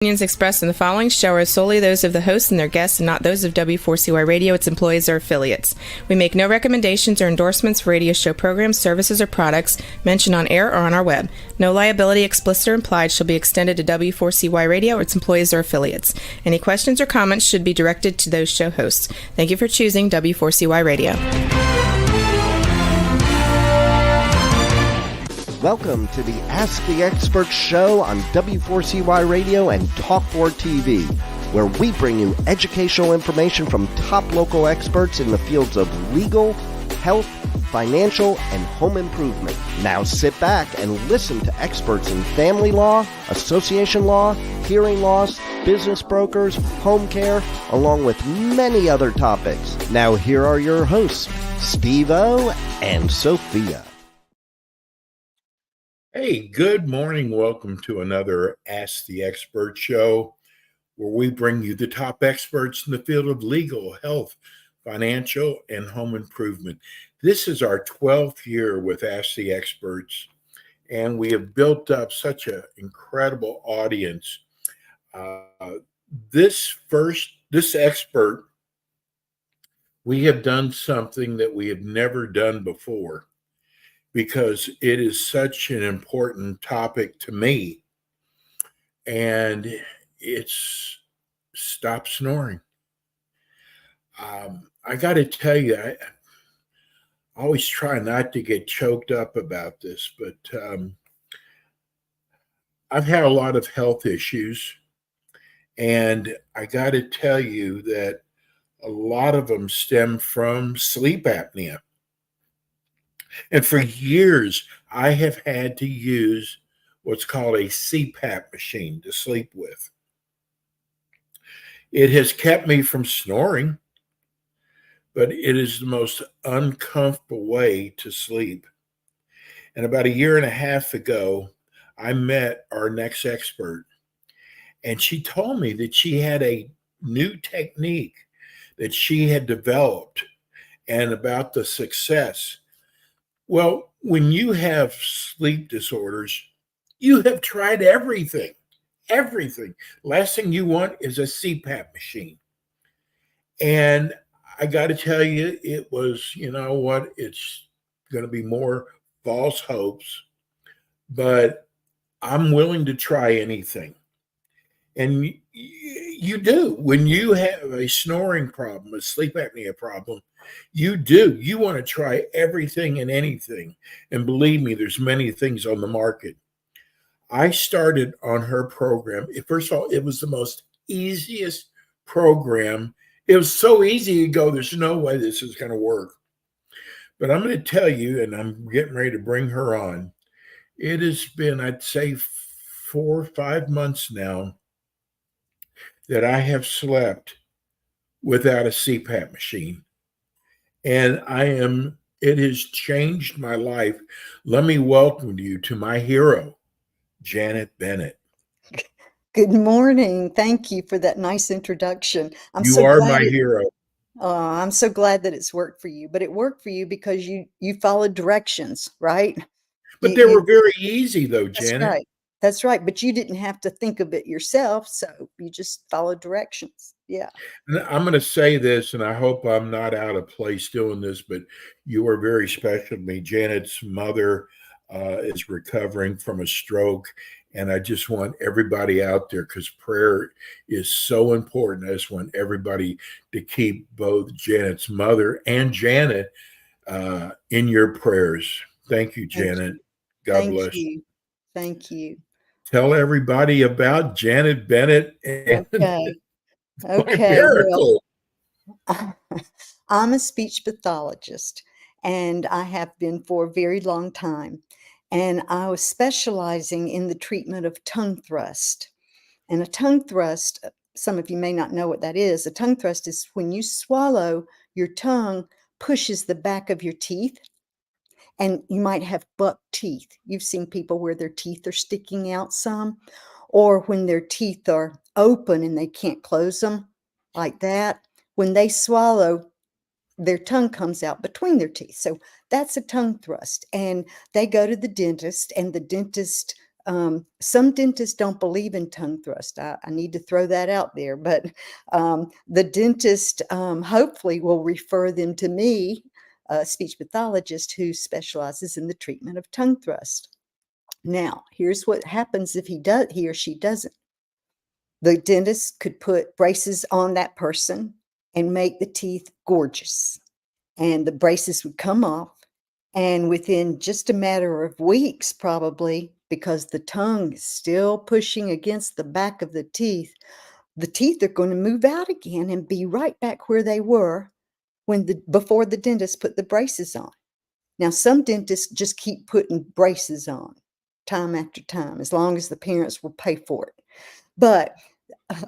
Opinions expressed in the following show are solely those of the hosts and their guests and not those of W4CY Radio, its employees, or affiliates. We make no recommendations or endorsements for radio show programs, services, or products mentioned on air or on our web. No liability, explicit or implied, shall be extended to W4CY Radio or its employees or affiliates. Any questions or comments should be directed to those show hosts. Thank you for choosing W4CY Radio. Welcome to the Ask the Expert show on W4CY Radio and Talk4 TV, where we bring you educational information from top local experts in the fields of legal, health, financial, and home improvement. Now sit back and listen to experts in family law, association law, hearing loss, business brokers, home care, along with many other topics. Now here are your hosts, Steve-O and Sophia. Hey, good morning. Welcome to another Ask the Expert show, where we bring you the top experts in the field of legal, health, financial, and home improvement. This is our 12th year with Ask the Experts, and we have built up such an incredible audience. This expert, we have done something that we have never done before, because it is such an important topic to me, and it's stop snoring. I got to tell you, I always try not to get choked up about this, but I've had a lot of health issues, and I got to tell you that a lot of them stem from sleep apnea. And for years, I have had to use what's called a CPAP machine to sleep with. It has kept me from snoring, but it is the most uncomfortable way to sleep. And about a year and a half ago, I met our next expert, and she told me that she had a new technique that she had developed and about the success. Well, when you have sleep disorders, you have tried everything. Last thing you want is a CPAP machine. And I got to tell you, it was, it's going to be more false hopes, but I'm willing to try anything. And you do. When you have a snoring problem, a sleep apnea problem, you want to try everything and anything. And believe me, there's many things on the market. I started on her program. First of all, it was the most easiest program. It was so easy to go, there's no way this is going to work. But I'm going to tell you, and I'm getting ready to bring her on, it has been, I'd say, 4 or 5 months now that I have slept without a CPAP machine. And it has changed my life. Let me welcome you to my hero, Janet Bennett. Good morning. Thank you for that nice introduction. You are my hero. I'm so glad that it's worked for you, but it worked for you because you followed directions, right? But they were very easy though, Janet. That's right. That's right. But you didn't have to think of it yourself. So you just followed directions. Yeah. And I'm going to say this, and I hope I'm not out of place doing this, but you are very special to me. Janet's mother is recovering from a stroke. And I just want everybody out there, because prayer is so important. I just want everybody to keep both Janet's mother and Janet in your prayers. Thank you, Janet. God bless you. Thank you. Tell everybody about Janet Bennett and Okay. miracle. Well, I'm a speech pathologist, and I have been for a very long time. And I was specializing in the treatment of tongue thrust. And a tongue thrust, some of you may not know what that is. A tongue thrust is when you swallow, your tongue pushes the back of your teeth. And you might have buck teeth. You've seen people where their teeth are sticking out some, or when their teeth are open and they can't close them like that. When they swallow, their tongue comes out between their teeth. So that's a tongue thrust. And they go to the dentist, and the dentist some dentists don't believe in tongue thrust. I need to throw that out there, but the dentist hopefully will refer them to me, a speech pathologist who specializes in the treatment of tongue thrust. Now, here's what happens if he or she doesn't. The dentist could put braces on that person and make the teeth gorgeous, and the braces would come off, and within just a matter of weeks, probably, because the tongue is still pushing against the back of the teeth are going to move out again and be right back where they were before the dentist put the braces on. Now, some dentists just keep putting braces on time after time, as long as the parents will pay for it. But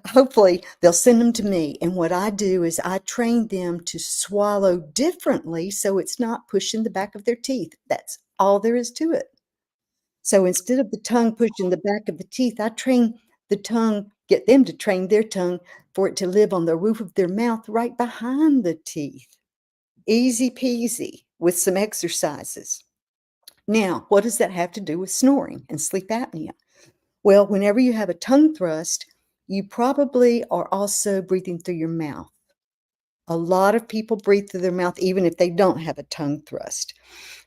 hopefully they'll send them to me. And what I do is I train them to swallow differently so it's not pushing the back of their teeth. That's all there is to it. So instead of the tongue pushing the back of the teeth, I train the tongue, get them to train their tongue for it to live on the roof of their mouth right behind the teeth. Easy peasy with some exercises. Now, what does that have to do with snoring and sleep apnea? Well, whenever you have a tongue thrust, you probably are also breathing through your mouth. A lot of people breathe through their mouth even if they don't have a tongue thrust.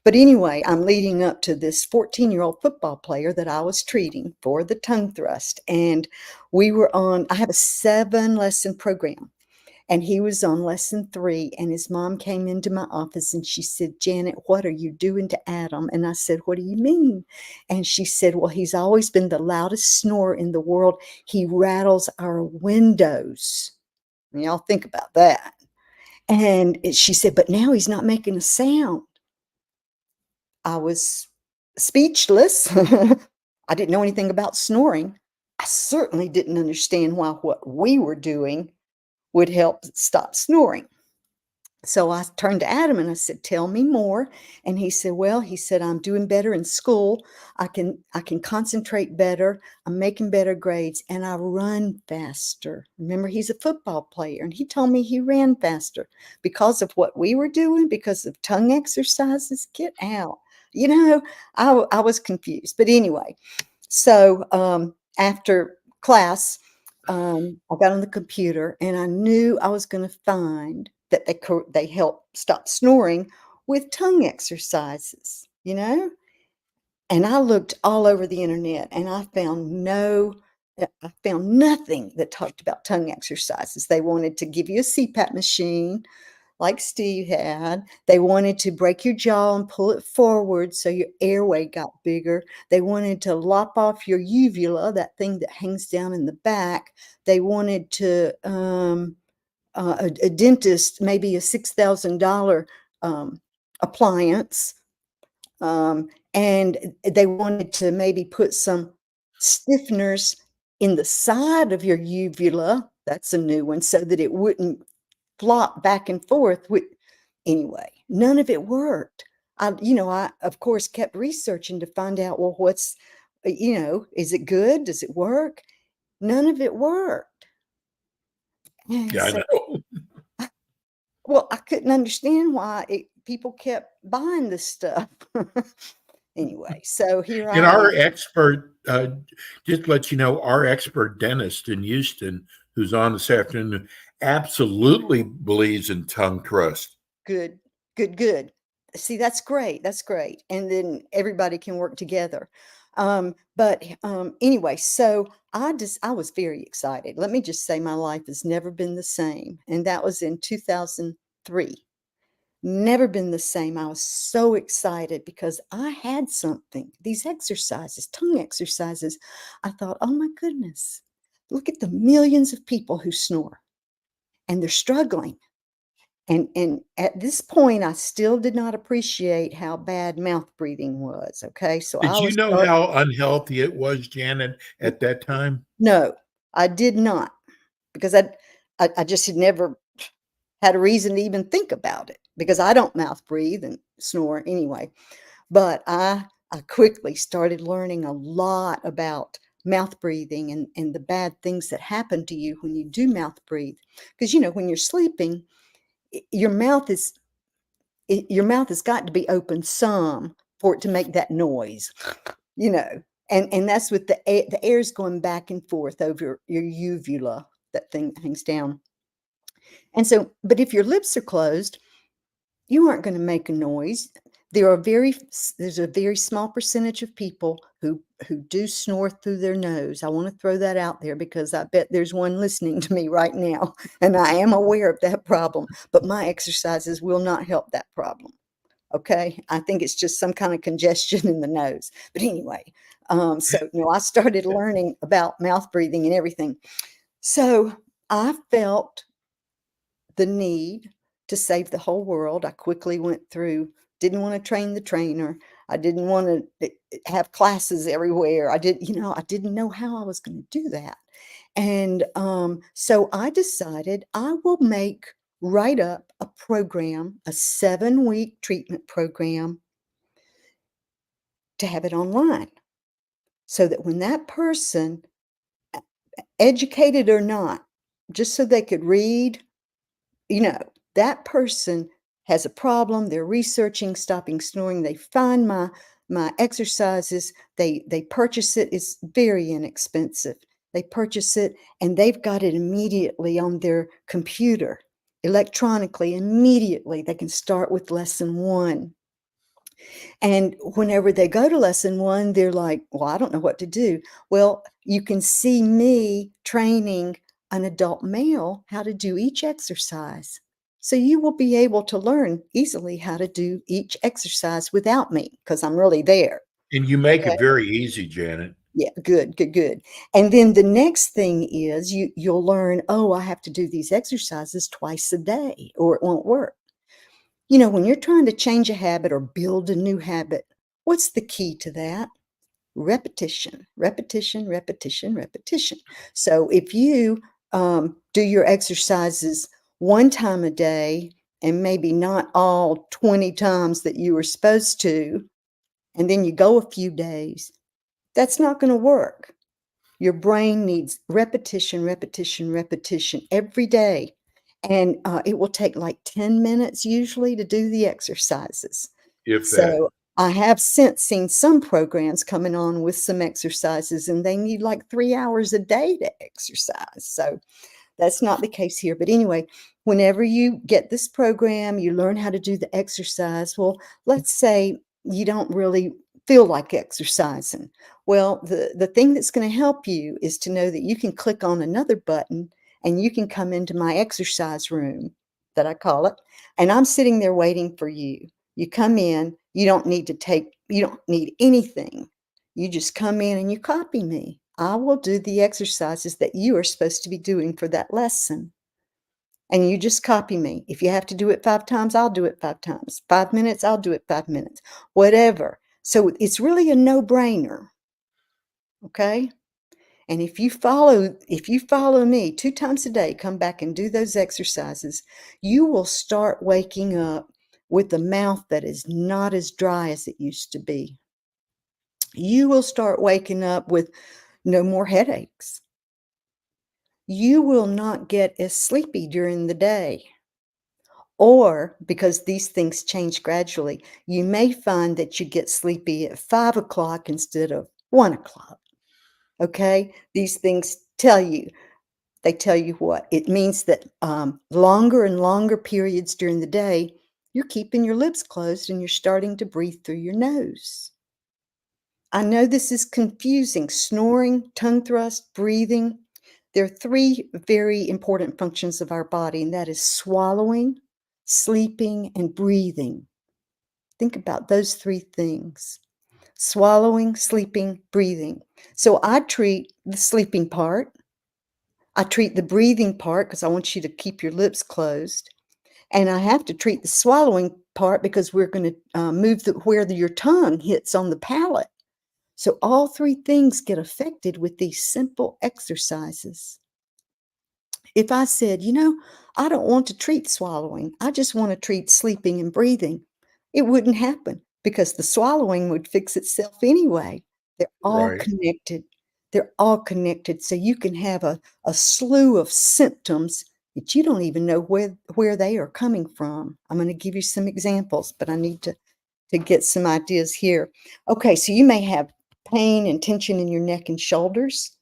But anyway, I'm leading up to this 14-year-old football player that I was treating for the tongue thrust. And I have a 7-lesson program. And he was on lesson 3, and his mom came into my office and she said, "Janet, what are you doing to Adam?" And I said, "What do you mean?" And she said, "Well, he's always been the loudest snorer in the world. He rattles our windows." And y'all think about that. And she said, "But now he's not making a sound." I was speechless. I didn't know anything about snoring. I certainly didn't understand why what we were doing would help stop snoring. So I turned to Adam and I said, "Tell me more." And he said, "Well," he said, "I'm doing better in school. I can concentrate better. I'm making better grades, and I run faster." Remember, he's a football player, and he told me he ran faster because of what we were doing, because of tongue exercises. Get out. I was confused. But anyway, so after class, I got on the computer and I knew I was going to find that they help stop snoring with tongue exercises. And I looked all over the internet and I found nothing that talked about tongue exercises. They wanted to give you a CPAP machine like Steve had. They wanted to break your jaw and pull it forward so your airway got bigger. They wanted to lop off your uvula, that thing that hangs down in the back. They wanted to, a dentist, maybe a $6,000 appliance. And they wanted to maybe put some stiffeners in the side of your uvula. That's a new one, so that it wouldn't flop back and forth. Anyway, none of it worked. I of course kept researching to find out, well, is it good? Does it work? None of it worked. And Yeah, I so, know. well, I couldn't understand why people kept buying this stuff. Anyway, so here And I our am. expert, just to let you know, our expert dentist in Houston, who's on this afternoon, absolutely believes in tongue thrust. Good, good, good. See, that's great. That's great. And then everybody can work together. But anyway, so I was very excited. Let me just say my life has never been the same. And that was in 2003. Never been the same. I was so excited because I had something. These exercises, tongue exercises. I thought, oh my goodness, look at the millions of people who snore and they're struggling. And at this point, I still did not appreciate how bad mouth breathing was. Okay, so I Did you was know how unhealthy it was, Janet, at that time? no, I did not, because I just had never had a reason to even think about it, because I don't mouth breathe and snore anyway. But I quickly started learning a lot about mouth breathing and the bad things that happen to you when you do mouth breathe. Because when you're sleeping, your mouth has got to be open some for it to make that noise, you know. And that's with the air's going back and forth over your uvula, that thing that hangs down. And so, but if your lips are closed, you aren't going to make a noise. There's a very small percentage of people who do snore through their nose. I want to throw that out there because I bet there's one listening to me right now, and I am aware of that problem, but my exercises will not help that problem. Okay, I think it's just some kind of congestion in the nose. But anyway, so I started learning about mouth breathing and everything. So I felt the need to save the whole world. I quickly went through, didn't want to train the trainer. I didn't want to have classes everywhere. I didn't know how I was going to do that. And so I decided I will write up a program, a 7-week treatment program, to have it online, so that when that person, educated or not, just so they could read, that person has a problem, they're researching stopping snoring, they find my exercises, they purchase it. It's very inexpensive. They purchase it and they've got it immediately on their computer, electronically. Immediately they can start with lesson 1. And whenever they go to lesson 1, they're like, well, I don't know what to do. Well, you can see me training an adult male how to do each exercise. So you will be able to learn easily how to do each exercise without me, because I'm really there. And you make Okay. it very easy, Janet. Yeah, good. And then the next thing is you'll learn, oh, I have to do these exercises twice a day or it won't work. When you're trying to change a habit or build a new habit, what's the key to that? Repetition, repetition, repetition, repetition. So if you do your exercises 1 time a day and maybe not all 20 times that you were supposed to, and then you go a few days, that's not going to work. Your brain needs repetition, repetition, repetition every day. And it will take like 10 minutes usually to do the exercises. If that. So I have since seen some programs coming on with some exercises, and they need like 3 hours a day to exercise. So that's not the case here. But anyway, whenever you get this program, you learn how to do the exercise. Well, let's say you don't really feel like exercising. Well, the thing that's going to help you is to know that you can click on another button and you can come into my exercise room, that I call it, and I'm sitting there waiting for you. You come in, you don't need anything. You just come in and you copy me. I will do the exercises that you are supposed to be doing for that lesson. And you just copy me. If you have to do it 5 times, I'll do it 5 times. 5 minutes, I'll do it 5 minutes. Whatever. So it's really a no-brainer. Okay? And if you follow me 2 times a day, come back and do those exercises, you will start waking up with a mouth that is not as dry as it used to be. You will start waking up with no more headaches. You will not get as sleepy during the day. Or, because these things change gradually, you may find that you get sleepy at 5 o'clock instead of 1 o'clock. Okay? These things tell you what? It means that longer and longer periods during the day, you're keeping your lips closed and you're starting to breathe through your nose. I know this is confusing. Snoring, tongue thrust, breathing. There are 3 very important functions of our body, and that is swallowing, sleeping, and breathing. Think about those 3 things. Swallowing, sleeping, breathing. So I treat the sleeping part. I treat the breathing part because I want you to keep your lips closed. And I have to treat the swallowing part because we're going to move where your tongue hits on the palate. So all 3 things get affected with these simple exercises. If I said, I don't want to treat swallowing, I just want to treat sleeping and breathing, it wouldn't happen because the swallowing would fix itself anyway. They're all Right. connected. They're all connected. So you can have a slew of symptoms that you don't even know where they are coming from. I'm going to give you some examples, but I need to get some ideas here. Okay, so you may have pain and tension in your neck and shoulders.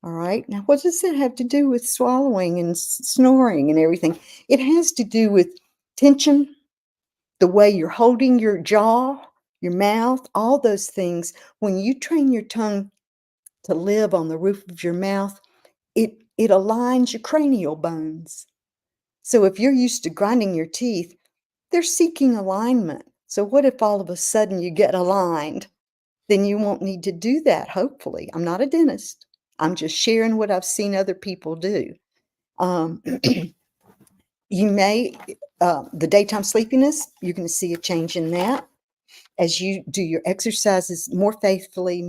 All right. Now, what does that have to do with swallowing and snoring and everything? It has to do with tension, the way you're holding your jaw, your mouth, all those things. When you train your tongue to live on the roof of your mouth, it aligns your cranial bones. So if you're used to grinding your teeth, they're seeking alignment. So what if all of a sudden you get aligned? Then you won't need to do that, hopefully. I'm not a dentist. I'm just sharing what I've seen other people do. Um, you may, the daytime sleepiness, you're going to see a change in that as you do your exercises more faithfully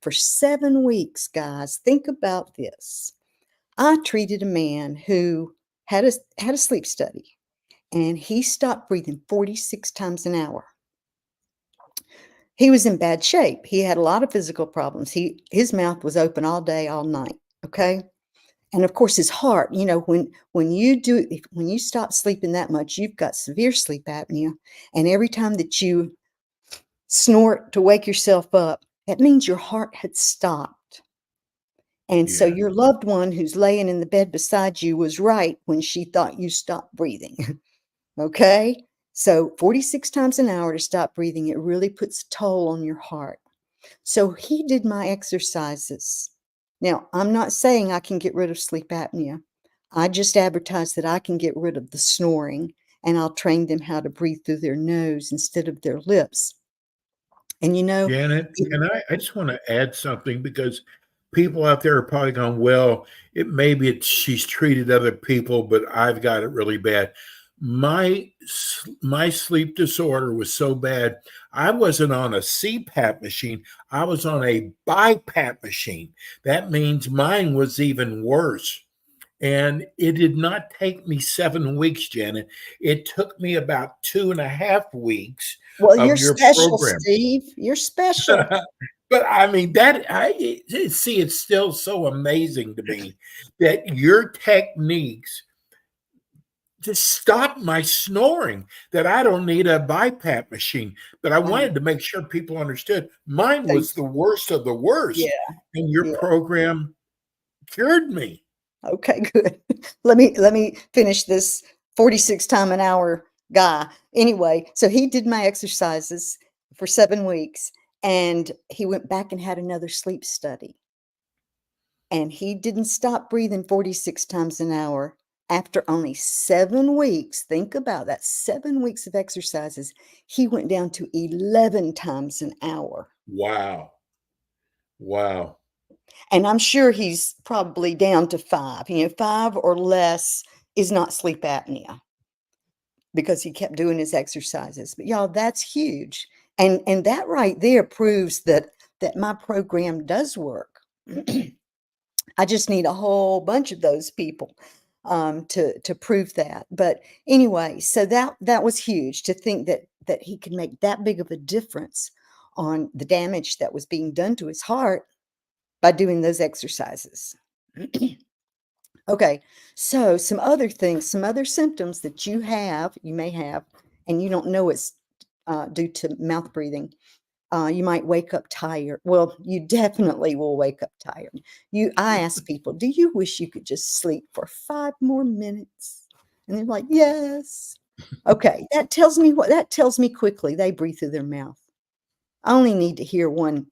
for 7 weeks, guys. Think about this. I treated a man who had a sleep study, and he stopped breathing 46 times an hour. He was in bad shape. He had a lot of physical problems. His mouth was open all day, all night, okay? And of course, his heart, when you stop sleeping that much, you've got severe sleep apnea. And every time that you snort to wake yourself up, that means your heart had stopped. And so Yeah. your loved one who's laying in the bed beside you was right when she thought you stopped breathing. Okay? So 46 times an hour to stop breathing, it really puts a toll on your heart. So he did my exercises. Now, I'm not saying I can get rid of sleep apnea. I just advertise that I can get rid of the snoring, and I'll train them how to breathe through their nose instead of their lips. And Janet, I just want to add something because people out there are probably going, well, she's treated other people, but I've got it really bad. My sleep disorder was so bad. I wasn't on a CPAP machine. I was on a BiPAP machine. That means mine was even worse. And it did not take me 7 weeks, Janet. It took me about 2.5 weeks well, you're of your special, program. Steve. You're special. But I mean, it's still so amazing to me that your techniques to stop my snoring, that I don't need a BiPAP machine. But I Um, wanted to make sure people understood mine so, was the worst of the worst, yeah, and your yeah. program cured me. Okay, good. Let me finish this 46 time an hour guy. Anyway, so he did my exercises for 7 weeks, and he went back and had another sleep study. And he didn't stop breathing 46 times an hour. After only 7 weeks, think about that, 7 weeks of exercises, he went down to 11 times an hour. Wow. Wow. And I'm sure he's probably down to 5. 5 or less is not sleep apnea because he kept doing his exercises. But y'all, that's huge. And that right there proves that my program does work. I just need a whole bunch of those people to prove that. But anyway, so that was huge to think that he could make that big of a difference on the damage that was being done to his heart by doing those exercises. Okay, so some other things, some other symptoms that you may have, and you don't know it's due to mouth breathing. You might wake up tired. Well, you definitely will wake up tired. I ask people, do you wish you could just sleep for 5 more minutes? And they're like, yes. Okay, that tells me quickly they breathe through their mouth. I only need to hear one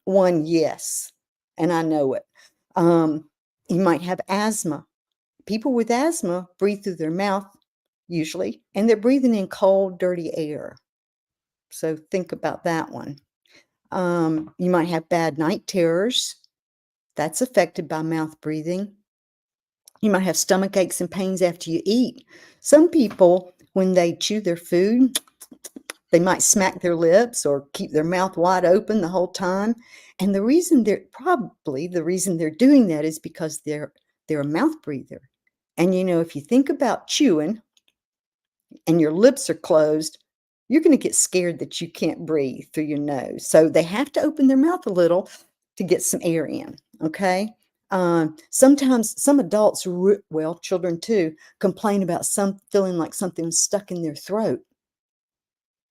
yes, and I know it. You might have asthma. People with asthma breathe through their mouth usually, and they're breathing in cold, dirty air. So think about that one. You might have bad night terrors. That's affected by mouth breathing. You might have stomach aches and pains after you eat. Some people, when they chew their food, they might smack their lips or keep their mouth wide open the whole time. And the reason they're doing that is because they're a mouth breather. And if you think about chewing and your lips are closed, you're going to get scared that you can't breathe through your nose. So they have to open their mouth a little to get some air in. Okay. Sometimes some adults, children too, complain about feeling like something's stuck in their throat.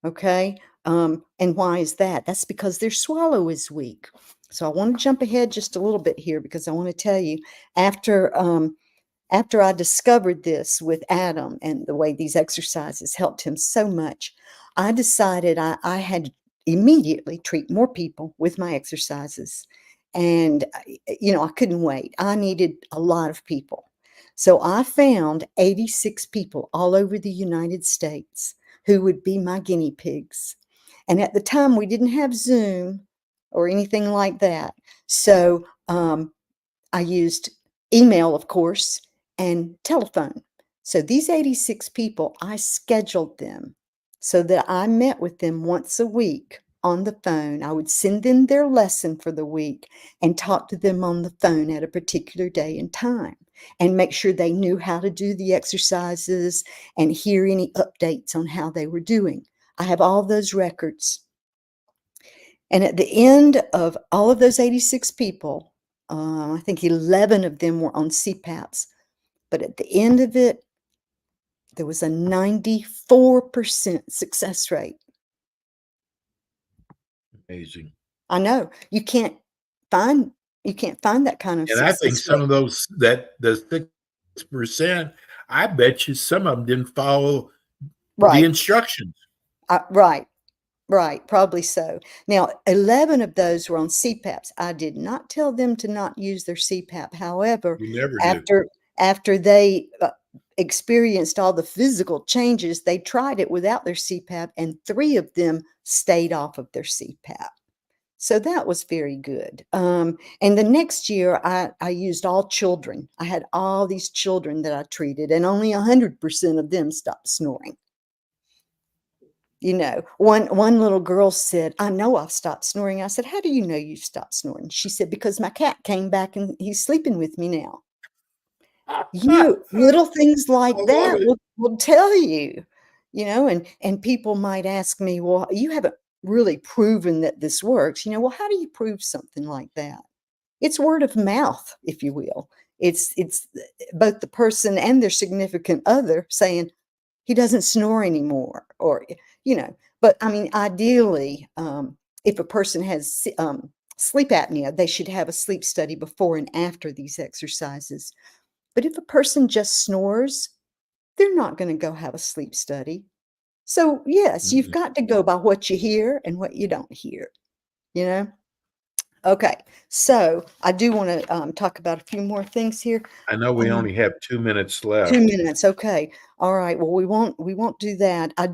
Okay. And why is that? That's because their swallow is weak. So I want to jump ahead just a little bit here because I want to tell you after after I discovered this with Adam and the way these exercises helped him so much, I decided I had to immediately treat more people with my exercises. And, I couldn't wait. I needed a lot of people. So I found 86 people all over the United States who would be my guinea pigs. And at the time, we didn't have Zoom or anything like that. So I used email, of course, and telephone. So these 86 people, I scheduled them so that I met with them once a week on the phone. I would send them their lesson for the week and talk to them on the phone at a particular day and time and make sure they knew how to do the exercises and hear any updates on how they were doing. I have all those records. And at the end of all of those 86 people, I think 11 of them were on CPAPs. But at the end of it, there was a 94% success rate. Amazing. I know you can't find that kind of And I think success some rate. of those the 6%, I bet you some of them didn't follow the Right, instructions. right, probably so. Now, 11 of those were on CPAPs. I did not tell them to not use their CPAP. However, You never do. after they experienced all the physical changes, they tried it without their CPAP, and 3 of them stayed off of their CPAP. So that was very good. And the next year, I used all children. I had all these children that I treated, and only 100% of them stopped snoring. One little girl said, "I know I've stopped snoring." I said, "How do you know you've stopped snoring?" She said, "Because my cat came back and he's sleeping with me now." Little things like I love that it. will tell you, and people might ask me, "Well, you haven't really proven that this works." Well, how do you prove something like that? It's word of mouth, if you will. It's both the person and their significant other saying, "He doesn't snore anymore," or, but I mean, ideally, if a person has sleep apnea, they should have a sleep study before and after these exercises. But if a person just snores, they're not going to go have a sleep study. So, yes, you've Mm-mm. got to go by what you hear and what you don't hear, you know? Okay, so I do want to talk about a few more things here. I know we only have 2 minutes 2 left. minutes, okay. All right, well, we won't do that. I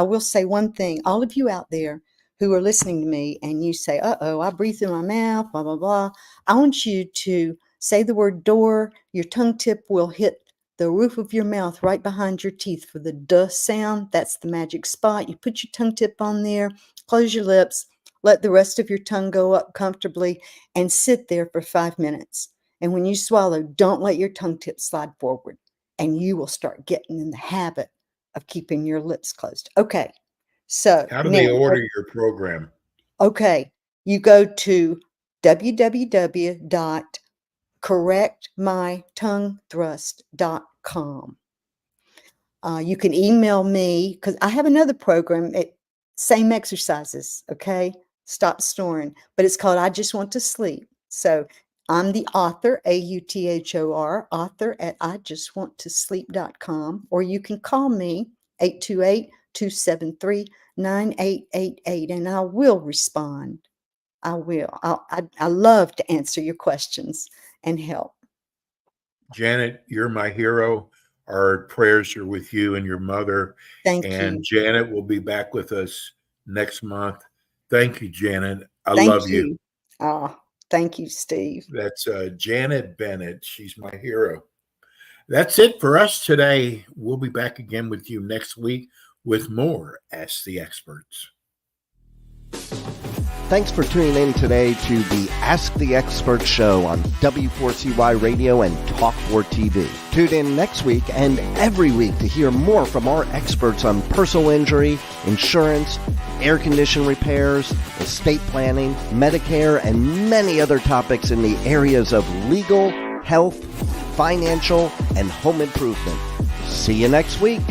will say one thing. All of you out there who are listening to me and you say, "Uh-oh, I breathe through my mouth, blah, blah, blah." I want you to say the word door. Your tongue tip will hit the roof of your mouth right behind your teeth for the duh sound. That's the magic spot. You put your tongue tip on there, close your lips, let the rest of your tongue go up comfortably, and sit there for 5 minutes. And when you swallow, don't let your tongue tip slide forward, and you will start getting in the habit of keeping your lips closed. Okay, so How do now, they order your program? okay, you go to www.correctmytonguethrust.com. You can email me because I have another program, same exercises, okay? Stop snoring, but it's called I Just Want to Sleep. So I'm the author, AUTHOR, author at IJustWantToSleep.com, or you can call me 828-273-9888, and I will respond. I will. I love to answer your questions and help. Janet, you're my hero. Our prayers are with you and your mother. Thank And you. Janet will be back with us next month. Thank you, Janet. I Thank love you. you. Thank you, Steve. That's Janet Bennett. She's my hero. That's it for us today. We'll be back again with you next week with more Ask the Experts. Thanks for tuning in today to the Ask the Expert show on W4CY Radio and Talk4 TV. Tune in next week and every week to hear more from our experts on personal injury, insurance, air condition repairs, estate planning, Medicare, and many other topics in the areas of legal, health, financial, and home improvement. See you next week.